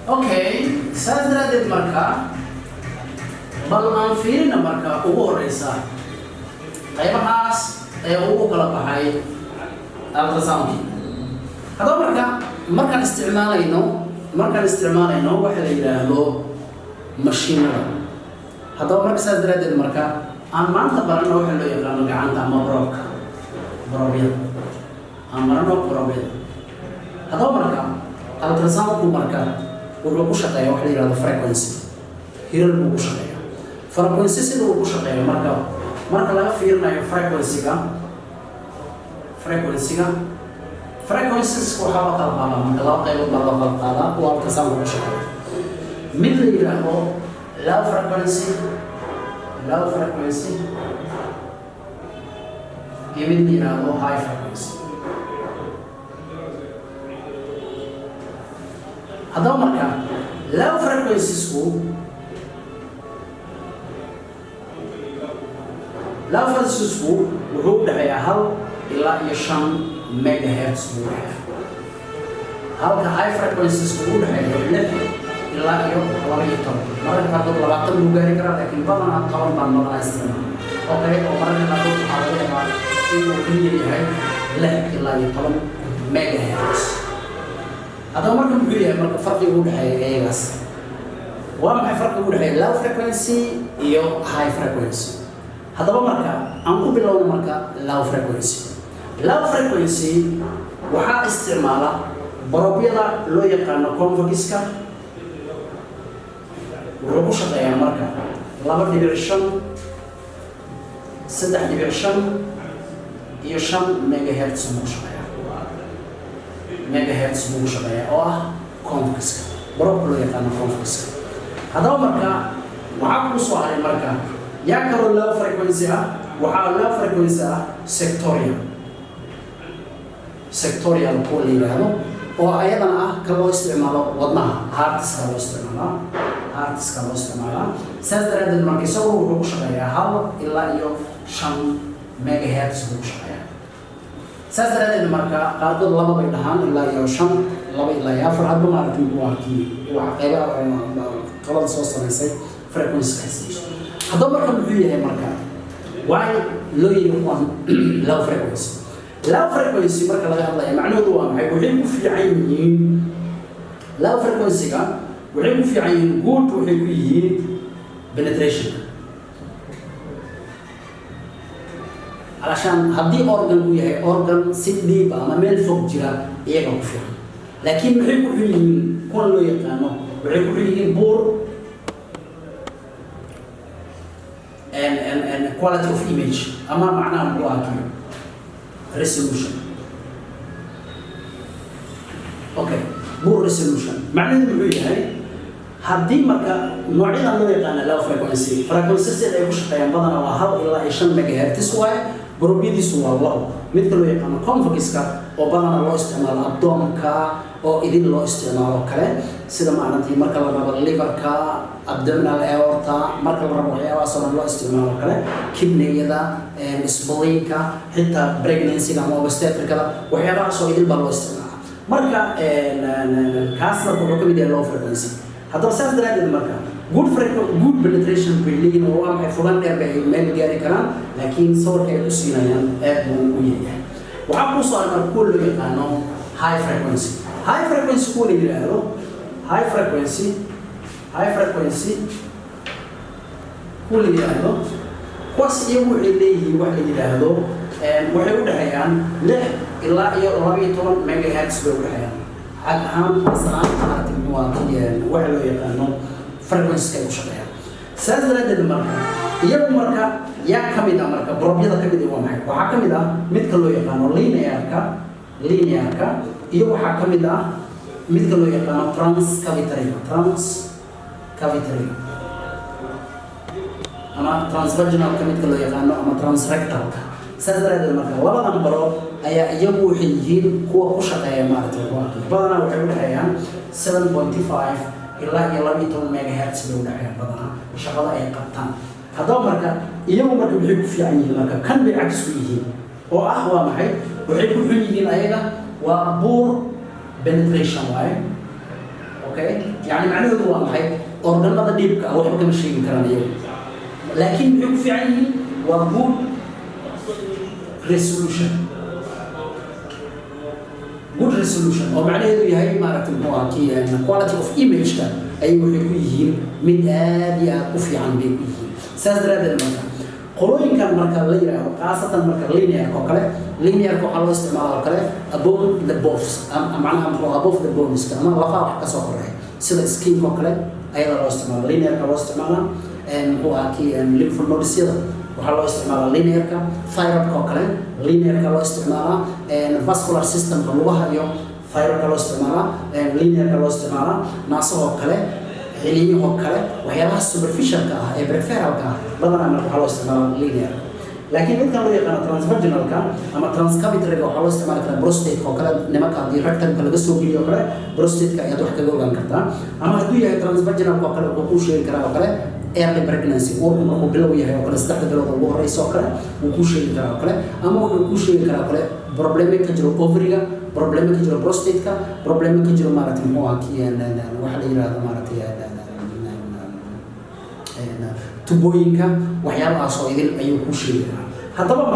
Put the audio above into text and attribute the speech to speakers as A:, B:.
A: Okay, sadrad marka bal aan fiirina marka ugu horeysa qaybahaas ee ugu kala baxay ultrasound hada markaan isticmaalayno waxa la yiraahdo mashiinada hada marka sadrad marka aan maanta barano waxa loo yaqaan gacanta ama barobiyada hada marka ultrasound marka wuxuu ku shaqeeyaa waxa la yiraahdo frequency hirar buu ku shaqeeyaa frequency sida uu ku shaqeeyo marka laga fiirinayo frequencies waxa la kala qaadaa marka laba qaybood baa la kala qaadaa oo ultrasound ku shaqeeyo mid la yiraahdo low frequency iyo mid la yiraahdo high frequency هذا مركب low frequencies وهو دحيا هل إلى 5 ميجا هرتز هل high frequencies وهو دحيا إلى 2 مرة كاتب لبعض المجاري كرا لكن بعضنا طبعا بعضنا استعمال أوكي ومرة كاتب حوالي ما إنه كلية هاي لا إلى 2 ميجا هرتز هذا مركب بيجي مركب فرق يقول حي بس وما فرق يقول حي low frequency iyo high frequency هذا مركب أنكو باللون مركب low frequency وحا استعماله بروبيلا لو يقارن كونفكسكا وروبوش هذا مركب لابد ديفيرشن 6 ديفيرشن iyo 5 ميجا هرتز ميجا هرتز مو شبيه أو كونفكسك بروبلو يكانو كونفكسك هذا مركا وعقل سؤال مركا يأكل low frequency وعلى low frequency sectorial كولي له وأيضا كلو استعماله وضنها هارتس كلو استعماله سأزداد المركا سووا هو شبيه هل إلا يو 5 ميجا هرتز مو شبيه سأزرع المركا قادر لما بيدهان إلا يوشان لما إلا يافر هذا ما رتم بواكي وعقيبة قلنا صوص نسي فريكونسي كسيش هذا مركا بيجي مركا واي لو يكون low frequency مركا لا يلا معناه دوام هاي وحين في عينين low frequency كا وحين في عين good وحين فيه penetration علشان هدي أورجان وياه أورجان سيدي بقى ميل فوق جرا يجوا فيه لكن بحكوا حين كل يقانو بحكوا حين بور and quality of image أما معناه بواكي resolution أوكي بور resolution معناه بقول هاي هدي مركا نوعين الله يقانا low frequency سيد أيوش قيام بدنا وهذا إلا 20 ميجا هرتز بروبيدي سوى الله مثل لو يقام كونفكسكا وبدنا الله استعمال أبدومكا أو إذن الله استعمال كله سيدا معناتي مركب الربع الليفركا أبدومينال أورتا مركب الربع أصلا الله استعمال كله كدني إذا إسبلينكا حتى بريجنسي لما وبستاتر كذا وحيرا سو إذن بالله استعمال مركب كاسر بروكم يدي low frequency هذا ساس دراد المركب good penetration بالليل هو ما يفرق بين ميل جاري كلام لكن صور كيف سينايا وياه وعقل صار كل يقانو high frequency كل يقولوا high frequency كل يقولوا قص يوم اللي واحد يقولوا وحيود حيان له إلا يربي طول ميجا هرتز بيقول حيان أهم مثلا حالة المواطنين وحلو يقانو frequency كيف شغال سأزرد المركب يوم مركب يا كميدا مركب بروبيدا كميدا ومعك وحكميدا مثل لو يقانو لينياركا يو حكميدا مثل لو يقانو ترانس كافيتري أما ترانسفيرجنال كميدا لو يقانو أما ترانسريكتال سأزرد المركب ولا نمبرو أي يوم وحيين كوا كشقة يا مارتو بدنا وحيد حيان 7.5 إلا 2 ميجا هرتز بيودعها بدنا شغلة أي قطان هذا مركب يوم مركب بيحكوا في عينه مركب كان بالعكس فيه وأهوى معي وحيكوا فيه أيضا وبور penetration واي okay يعني معناه هو maxay organada dhiibka waxba kama sheegi karaan iyagu laakiin wuxuu ku fiican yihiin waa good resolution oo macnaheedu yahay maaragtay quality of image ka ay waxay ku yihiin mid aad iyo aad u fiican bay ku yihiin saas daraadeed marka qolooyinkan marka la yiraahdo qaasatan marka linear oo kale waxaa loo isticmaalaa oo kale above the bones macnaha above the bones ama lafaha wax ka soo koreeya sida skin oo kale ayaa loo isticmaalaa linear ka loo isticmaalaa lymph nodes waxaa loo isticmaalaa linear-ka thyroid oo kale linear-ka loo isticmaalaa vascular system-ka lugaha iyo thyroid-ka loo isticmaalaa linear-ka loo isticmaalaa naasahoo kale xiliyahoo kale waxyaabaha superficial-ka ah ee peripheral-ka ah badanaa marka waxaa loo isticmaalaa linear laakiin midkan loo yaqaano transvaginal-ka ama transcavitary-ga waxaa loo isticmaali karaa prostate oo kale nimanka haddii rectum-ka laga soo geliyo oo kale prostate-ka ayaad wax kaga ogaan kartaa ama hadduu yahay transvaginal-ka oo kale wuxuu kuu sheegi karaa oo kale early pregnancy uurku markuu bilow yahay oo kale 3 bilood ugu horeysa oo kale wuu kuu sheegi karaa oo kale ama wuxuu kuu sheegi karaa oo kale problema ka jiro ovary-ga problema ka jiro prostate-ka problema ka jiro maaragtay muxuu ahaa waxa la yiraahdo maaragtay tubooyinka waxyaabahaas oo idin ayuu kuu sheegi karaa haddaba